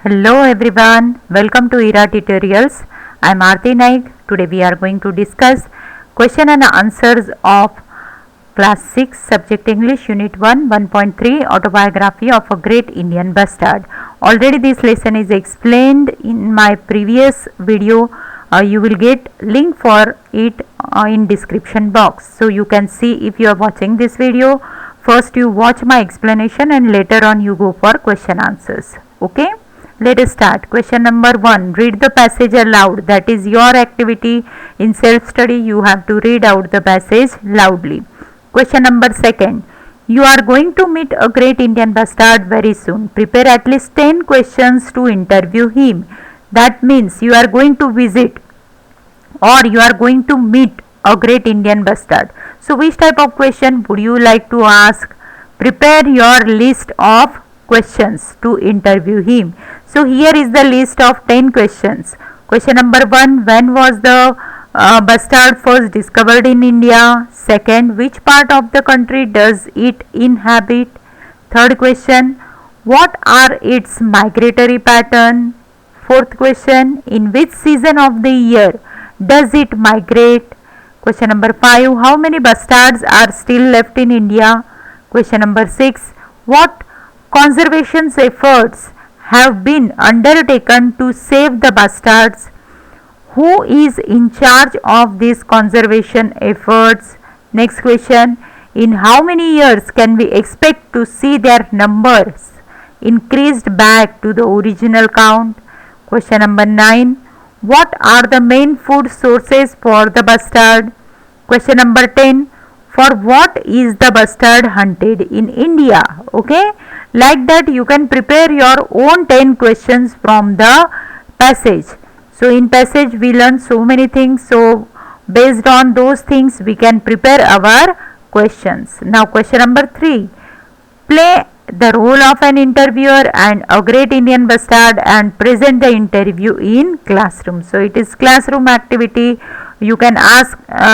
Hello everyone, welcome to ERA Tutorials. I am Aarti Naik. Today we are going to discuss question and answers of Class 6 Subject English Unit 1 1.3 Autobiography of a Great Indian Bastard. Already this lesson is explained in my previous video. You will get link for it in description box. So you can see if you are watching this video. First you watch my explanation and later on you go for question answers. Okay. Let us start. Question number 1. Read the passage aloud. That is your activity in self-study. You have to read out the passage loudly. Question number 2. You are going to meet a great Indian bastard very soon. Prepare at least 10 questions to interview him. That means you are going to visit or you are going to meet a great Indian bastard. So which type of question would you like to ask? Prepare your list of questions to interview him. So here is the list of 10 questions. Question number 1. When was the bastard first discovered in India? Second, which part of the country does it inhabit? Third question, what are its migratory pattern? Fourth question, in which season of the year does it migrate? Question number 5, how many bastards are still left in India? Question number 6, what conservation efforts have been undertaken to save the bastards? Who is in charge of these conservation efforts? Next question, in how many years can we expect to see their numbers increased back to the original count? Question number 9, what are the main food sources for the bastard? Question number 10, for what is the bastard hunted in India? Okay, like that you can prepare your own 10 questions from the passage. So in passage we learn so many things, so based on those things we can prepare our questions. Now question number 3, play the role of an interviewer and a great Indian bastard and present the interview in classroom. So it is classroom activity. You can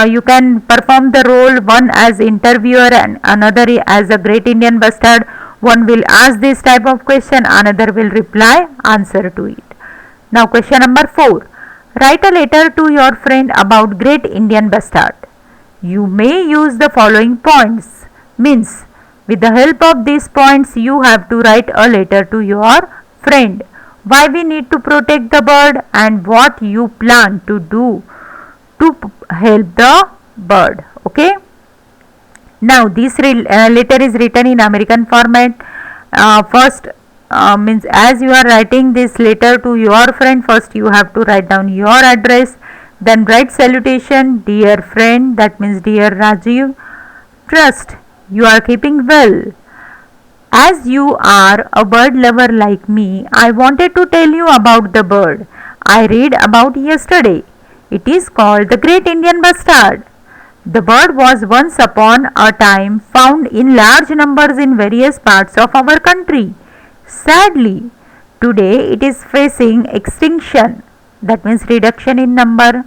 you can perform the role, one as interviewer and another as a great Indian bastard. One will ask this type of question, another will reply answer to it. Now question number 4. Write a letter to your friend about great Indian bastard. You may use the following points. Means with the help of these points you have to write a letter to your friend. Why we need to protect the bird and what you plan to do to help the bird. Okay. Now this letter is written in American format. First means as you are writing this letter to your friend, first you have to write down your address, then write salutation, dear friend, that means dear Rajiv, trust you are keeping well. As you are a bird lover like me, I wanted to tell you about the bird I read about yesterday. It is called the Great Indian Bastard. The bird was once upon a time found in large numbers in various parts of our country. Sadly, today it is facing extinction. That means reduction in number.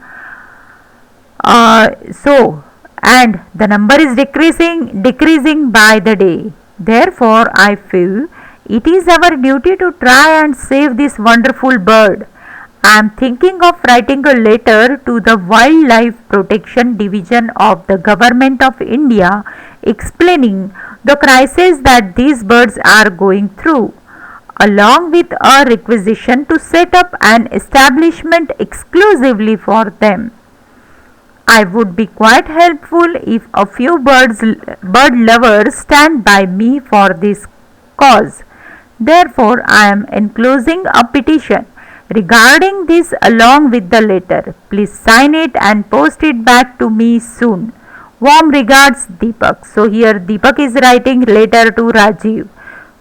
And the number is decreasing by the day. Therefore, I feel it is our duty to try and save this wonderful bird. I am thinking of writing a letter to the Wildlife Protection Division of the Government of India explaining the crisis that these birds are going through, along with a requisition to set up an establishment exclusively for them. I would be quite helpful if a few bird lovers stand by me for this cause. Therefore, I am enclosing a petition regarding this along with the letter. Please sign it and post it back to me soon. Warm regards, Deepak. So here Deepak is writing letter to Rajiv.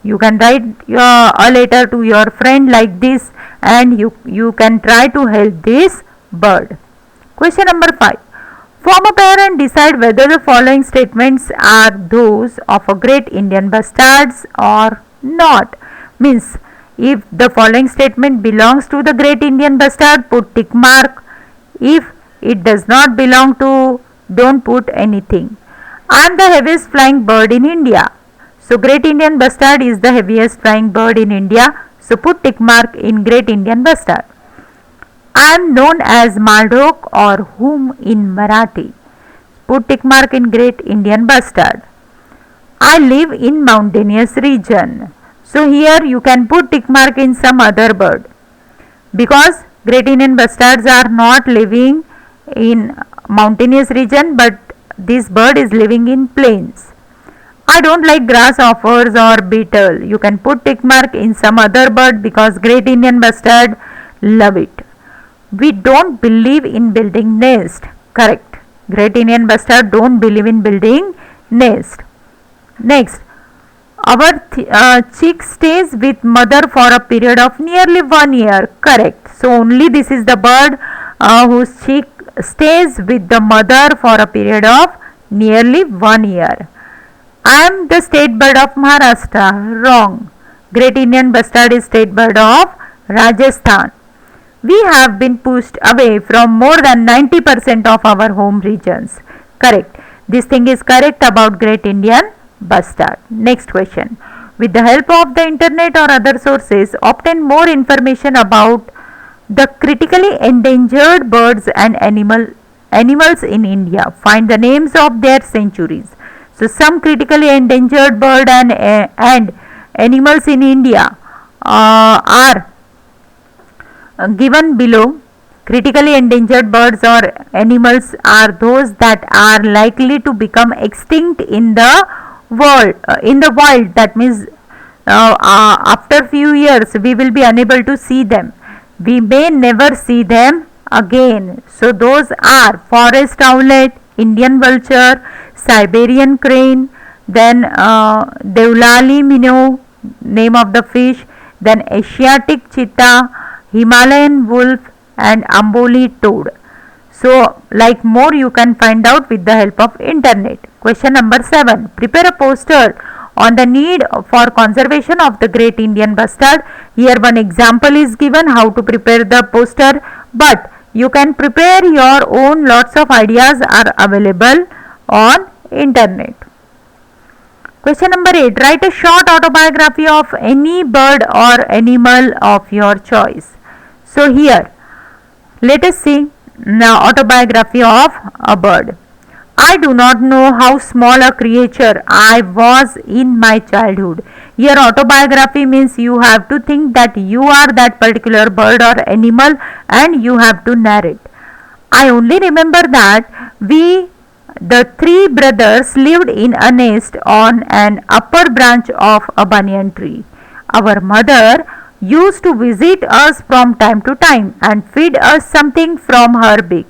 You can write a letter to your friend like this and you can try to help this bird. Question number 5. Form a pair and decide whether the following statements are those of a great Indian bastards or not. Means if the following statement belongs to the great Indian bastard, put tick mark. If it does not belong to, don't put anything. I am the heaviest flying bird in India. So great Indian bastard is the heaviest flying bird in India. So put tick mark in Great Indian Bustard. I am known as Maldok or whom in Marathi. Put tick mark in Great Indian Bustard. I live in mountainous region. So here you can put tick mark in some other bird, because Great Indian bustards are not living in mountainous region, but this bird is living in plains. I don't like grasshoppers or beetle. You can put tick mark in some other bird because Great Indian bustard love it. We don't believe in building nest. Correct. Great Indian bustard don't believe in building nest. Next, our chick stays with mother for a period of nearly 1 year. Correct. So only this is the bird whose chick stays with the mother for a period of nearly 1 year. I am the state bird of Maharashtra. Wrong. Great Indian bustard is state bird of Rajasthan. We have been pushed away from more than 90% of our home regions. Correct. This thing is correct about Great Indian bustard. Next question. With the help of the internet or other sources, obtain more information about the critically endangered birds and animals in India. Find the names of their centuries. So some critically endangered bird and animals in India are given below. Critically endangered birds or animals are those that are likely to become extinct in the world. That means after few years we will be unable to see them. We may never see them again. So those are forest owlet, Indian vulture, Siberian crane, then Deolali minnow, name of the fish, then Asiatic cheetah, Himalayan wolf, and Amboli toad. So like more you can find out with the help of internet. Question number 7. Prepare a poster on the need for conservation of the Great Indian bustard. Here one example is given how to prepare the poster, but you can prepare your own. Lots of ideas are available on internet. Question number 8. Write a short autobiography of any bird or animal of your choice. So here let us see the autobiography of a bird. I do not know how small a creature I was in my childhood. Here autobiography means you have to think that you are that particular bird or animal and you have to narrate. I only remember that we, the 3 brothers, lived in a nest on an upper branch of a banyan tree. Our mother used to visit us from time to time and feed us something from her beak.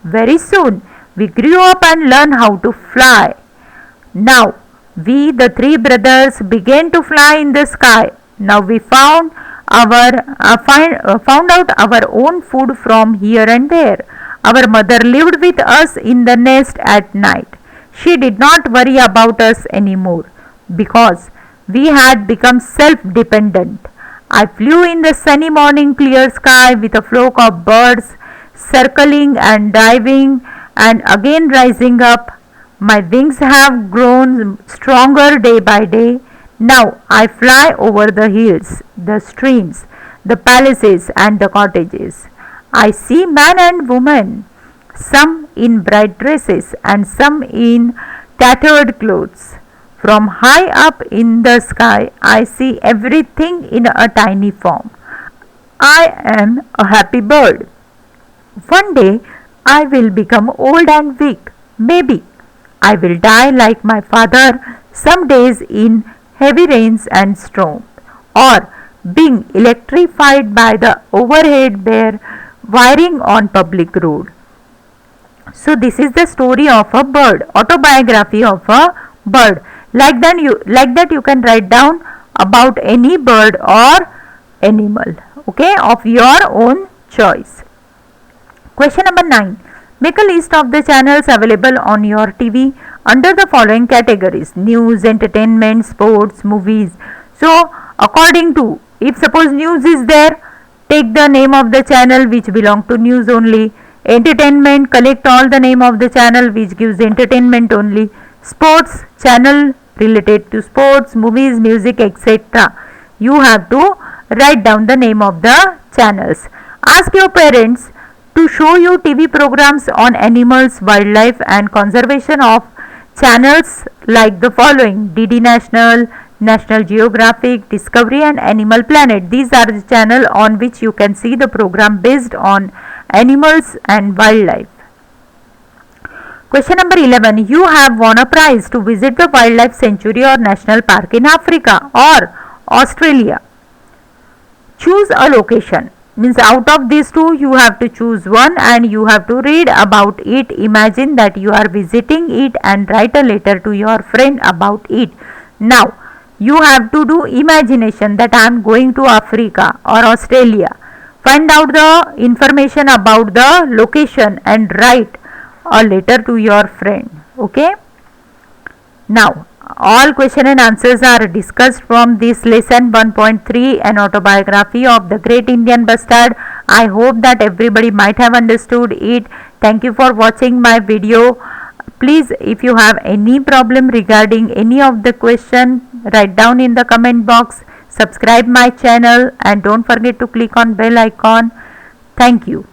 Very soon we grew up and learned how to fly. Now we, the 3 brothers, began to fly in the sky. Now we found out our own food from here and there. Our mother lived with us in the nest at night. She did not worry about us anymore because we had become self-dependent. I flew in the sunny morning clear sky with a flock of birds circling and diving and again rising up. My wings have grown stronger day by day. Now I fly over the hills, the streams, the palaces and the cottages. I see man and woman, some in bright dresses and some in tattered clothes. From high up in the sky, I see everything in a tiny form. I am a happy bird. One day I will become old and weak. Maybe I will die like my father some days in heavy rains and storm, or being electrified by the overhead bare wiring on public road. So this is the story of a bird, autobiography of a bird. Like that you can write down about any bird or animal, okay, of your own choice. Question number 9. Make a list of the channels available on your TV under the following categories: news, entertainment, sports, movies. So according to, if suppose news is there, take the name of the channel which belong to news only. Entertainment, collect all the name of the channel which gives entertainment only. Sports, channel related to sports, movies, music, etc. You have to write down the name of the channels. Ask your parents to show you TV programs on animals, wildlife and conservation of channels like the following: DD National, National Geographic, Discovery and Animal Planet. These are the channel on which you can see the program based on animals and wildlife. Question number 11. You have won a prize to visit the wildlife sanctuary or national park in Africa or Australia. Choose a location. Means out of these two you have to choose one and you have to read about it. Imagine that you are visiting it and write a letter to your friend about it. Now you have to do imagination that I am going to Africa or Australia. Find out the information about the location and write a letter to your friend. Okay. Now all question and answers are discussed from this lesson 1.3, an autobiography of the great Indian bustard. I hope that everybody might have understood it. Thank you for watching my video. Please, if you have any problem regarding any of the question, write down in the comment box. Subscribe my channel and don't forget to click on bell icon. Thank you.